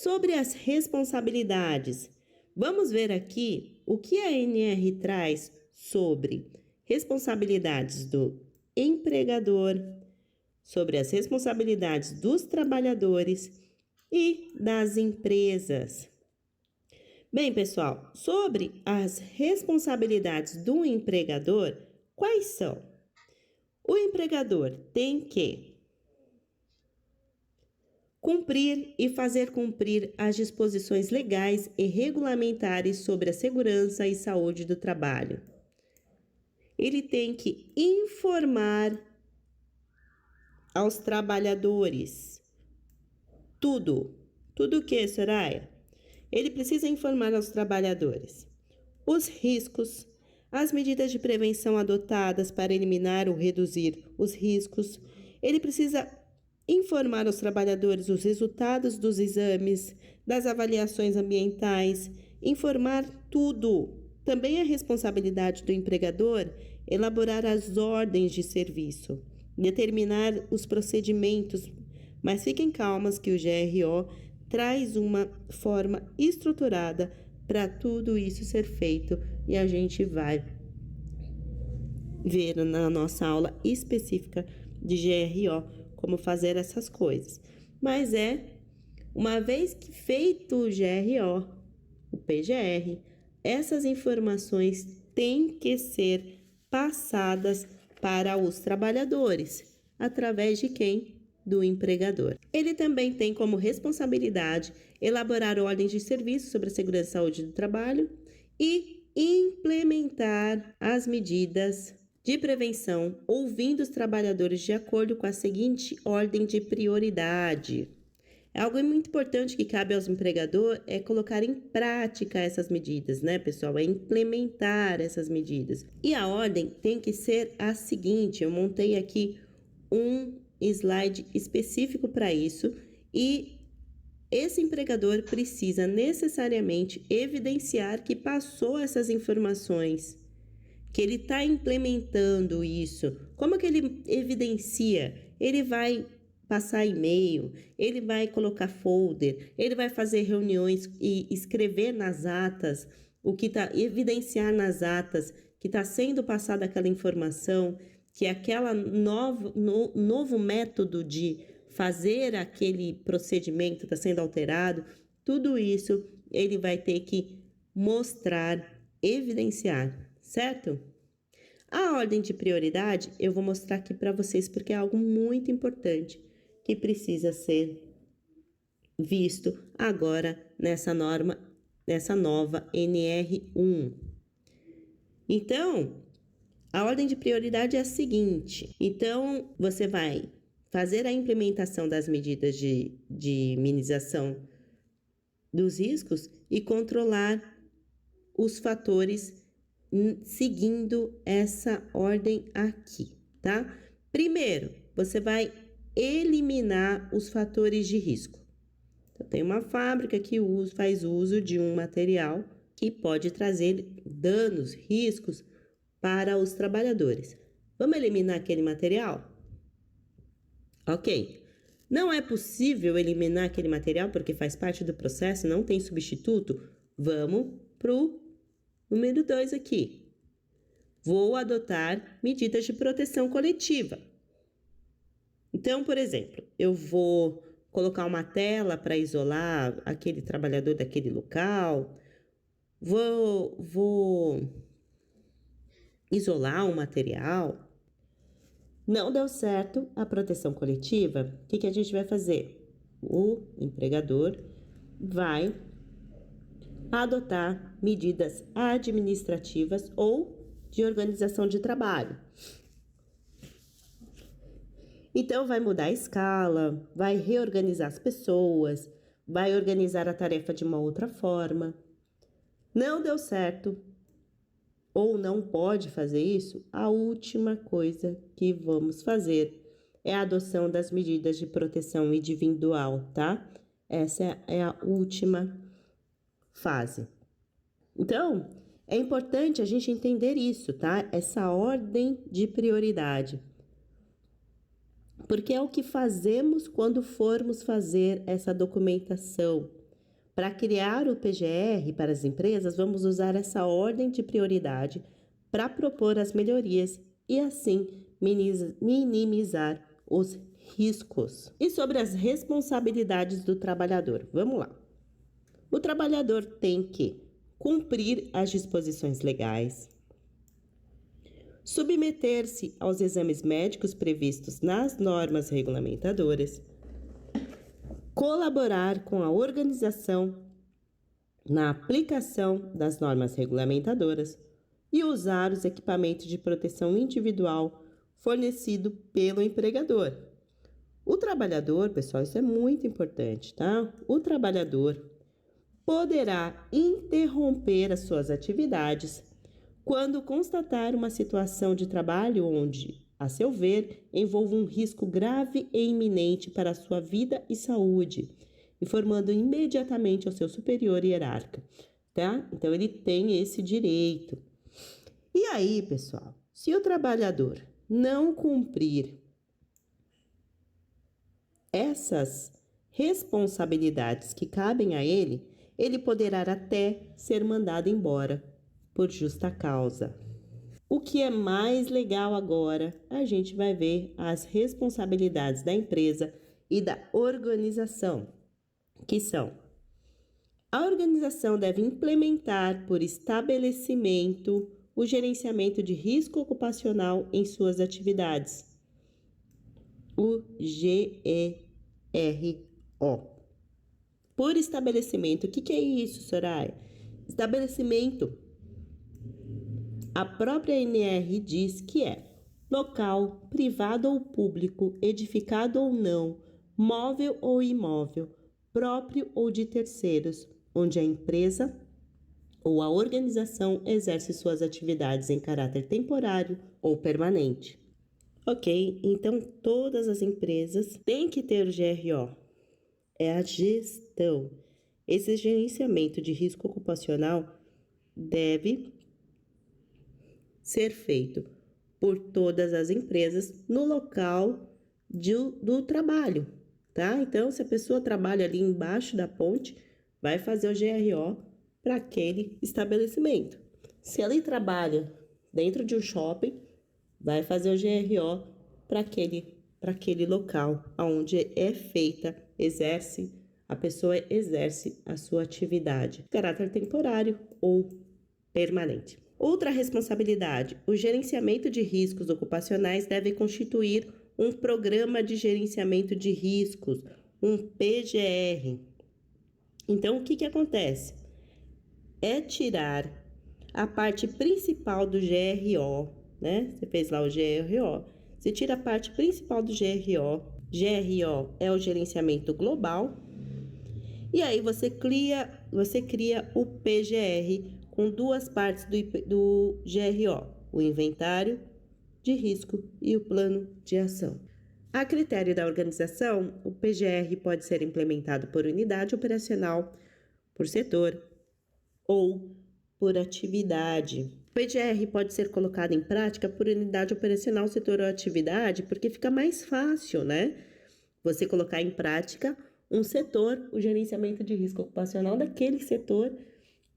Sobre as responsabilidades, vamos ver aqui o que a NR traz sobre responsabilidades do empregador, sobre as responsabilidades dos trabalhadores e das empresas. Bem, pessoal, sobre as responsabilidades do empregador, quais são? O empregador tem que cumprir e fazer cumprir as disposições legais e regulamentares sobre a segurança e saúde do trabalho. Ele tem que informar aos trabalhadores tudo o que, Soraya? Ele precisa informar aos trabalhadores os riscos, as medidas de prevenção adotadas para eliminar ou reduzir os riscos. Ele precisa informar aos trabalhadores os resultados dos exames, das avaliações ambientais, informar tudo. Também é responsabilidade do empregador elaborar as ordens de serviço, determinar os procedimentos, mas fiquem calmas que o GRO traz uma forma estruturada para tudo isso ser feito e a gente vai ver na nossa aula específica de GRO como fazer essas coisas. Mas uma vez que feito o GRO, o PGR, essas informações têm que ser passadas para os trabalhadores, através de quem? Do empregador. Ele também tem como responsabilidade elaborar ordens de serviço sobre a segurança e saúde do trabalho e implementar as medidas de prevenção, ouvindo os trabalhadores de acordo com a seguinte ordem de prioridade. É algo muito importante que cabe aos empregadores é colocar em prática essas medidas, né, pessoal? É implementar essas medidas. E a ordem tem que ser a seguinte, eu montei aqui um slide específico para isso e esse empregador precisa necessariamente evidenciar que passou essas informações, que ele está implementando isso. Como que ele evidencia? Ele vai passar e-mail, ele vai colocar folder, ele vai fazer reuniões e escrever nas atas o que está, evidenciar nas atas que está sendo passada aquela informação, que aquela novo método de fazer aquele procedimento está sendo alterado. Tudo isso ele vai ter que mostrar, evidenciar, certo? A ordem de prioridade eu vou mostrar aqui para vocês porque é algo muito importante que precisa ser visto agora nessa norma, nessa nova NR1. Então, a ordem de prioridade é a seguinte. Então, você vai fazer a implementação das medidas de minimização dos riscos e controlar os fatores seguindo essa ordem aqui, tá? Primeiro, você vai eliminar os fatores de risco. Então, tem uma fábrica que faz uso de um material que pode trazer danos, riscos para os trabalhadores. Vamos eliminar aquele material? Ok. Não é possível eliminar aquele material porque faz parte do processo, não tem substituto? Vamos para o número 2 aqui. Vou adotar medidas de proteção coletiva. Então, por exemplo, eu vou colocar uma tela para isolar aquele trabalhador daquele local. Vou isolar um material. Não deu certo a proteção coletiva, o que a gente vai fazer? O empregador vai adotar medidas administrativas ou de organização de trabalho. Então, vai mudar a escala, vai reorganizar as pessoas, vai organizar a tarefa de uma outra forma. Não deu certo ou não pode fazer isso, a última coisa que vamos fazer é a adoção das medidas de proteção individual, tá? Essa é a última fase. Então, é importante a gente entender isso, tá? Essa ordem de prioridade. Porque é o que fazemos quando formos fazer essa documentação. Para criar o PGR para as empresas, vamos usar essa ordem de prioridade para propor as melhorias e assim minimizar os riscos. E sobre as responsabilidades do trabalhador, vamos lá. O trabalhador tem que cumprir as disposições legais, submeter-se aos exames médicos previstos nas normas regulamentadoras, colaborar com a organização na aplicação das normas regulamentadoras e usar os equipamentos de proteção individual fornecido pelo empregador. O trabalhador, pessoal, isso é muito importante, tá? O trabalhador poderá interromper as suas atividades quando constatar uma situação de trabalho onde, a seu ver, envolve um risco grave e iminente para a sua vida e saúde, informando imediatamente ao seu superior hierárquico, tá? Então, ele tem esse direito. E aí, pessoal, se o trabalhador não cumprir essas responsabilidades que cabem a ele, ele poderá até ser mandado embora por justa causa. O que é mais legal agora, a gente vai ver as responsabilidades da empresa e da organização, que são: a organização deve implementar por estabelecimento o gerenciamento de risco ocupacional em suas atividades, o GERO. Por estabelecimento, o que é isso, Soraya? Estabelecimento. A própria ANR diz que é local, privado ou público, edificado ou não, móvel ou imóvel, próprio ou de terceiros, onde a empresa ou a organização exerce suas atividades em caráter temporário ou permanente. Ok, então todas as empresas têm que ter o GRO. É a gestão. Esse gerenciamento de risco ocupacional deve ser feito por todas as empresas no local do trabalho, tá? Então, se a pessoa trabalha ali embaixo da ponte, vai fazer o GRO para aquele estabelecimento. Se ela trabalha dentro de um shopping, vai fazer o GRO para aquele local onde é feita, a pessoa exerce a sua atividade, caráter temporário ou permanente. Outra responsabilidade: o gerenciamento de riscos ocupacionais deve constituir um programa de gerenciamento de riscos, um PGR. Então, o que acontece? É tirar a parte principal do GRO, né? Você fez lá o GRO. Você tira a parte principal do GRO. GRO é o gerenciamento global. E aí você cria o PGR com duas partes do GRO, o inventário de risco e o plano de ação. A critério da organização, o PGR pode ser implementado por unidade operacional, por setor ou por atividade. O PGR pode ser colocado em prática por unidade operacional, setor ou atividade, porque fica mais fácil, né? Você colocar em prática um setor, o gerenciamento de risco ocupacional daquele setor.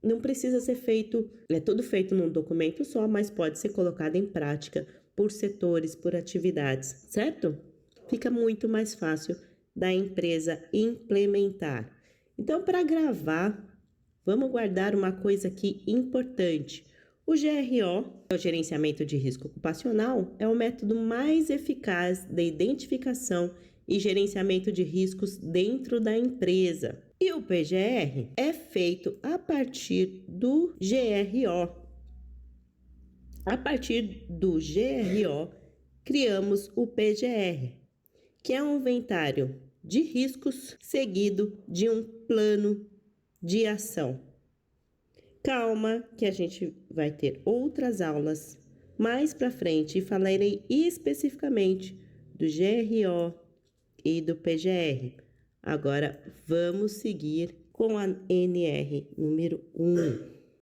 Não precisa ser feito, é tudo feito num documento só, mas pode ser colocado em prática por setores, por atividades, certo? Fica muito mais fácil da empresa implementar. Então, para gravar, vamos guardar uma coisa aqui importante. O GRO, o gerenciamento de risco ocupacional, é o método mais eficaz de identificação e gerenciamento de riscos dentro da empresa. E o PGR é feito a partir do GRO. A partir do GRO, criamos o PGR, que é um inventário de riscos seguido de um plano de ação. Calma, que a gente vai ter outras aulas mais para frente e falarei especificamente do GRO e do PGR. Agora vamos seguir com a NR número 1.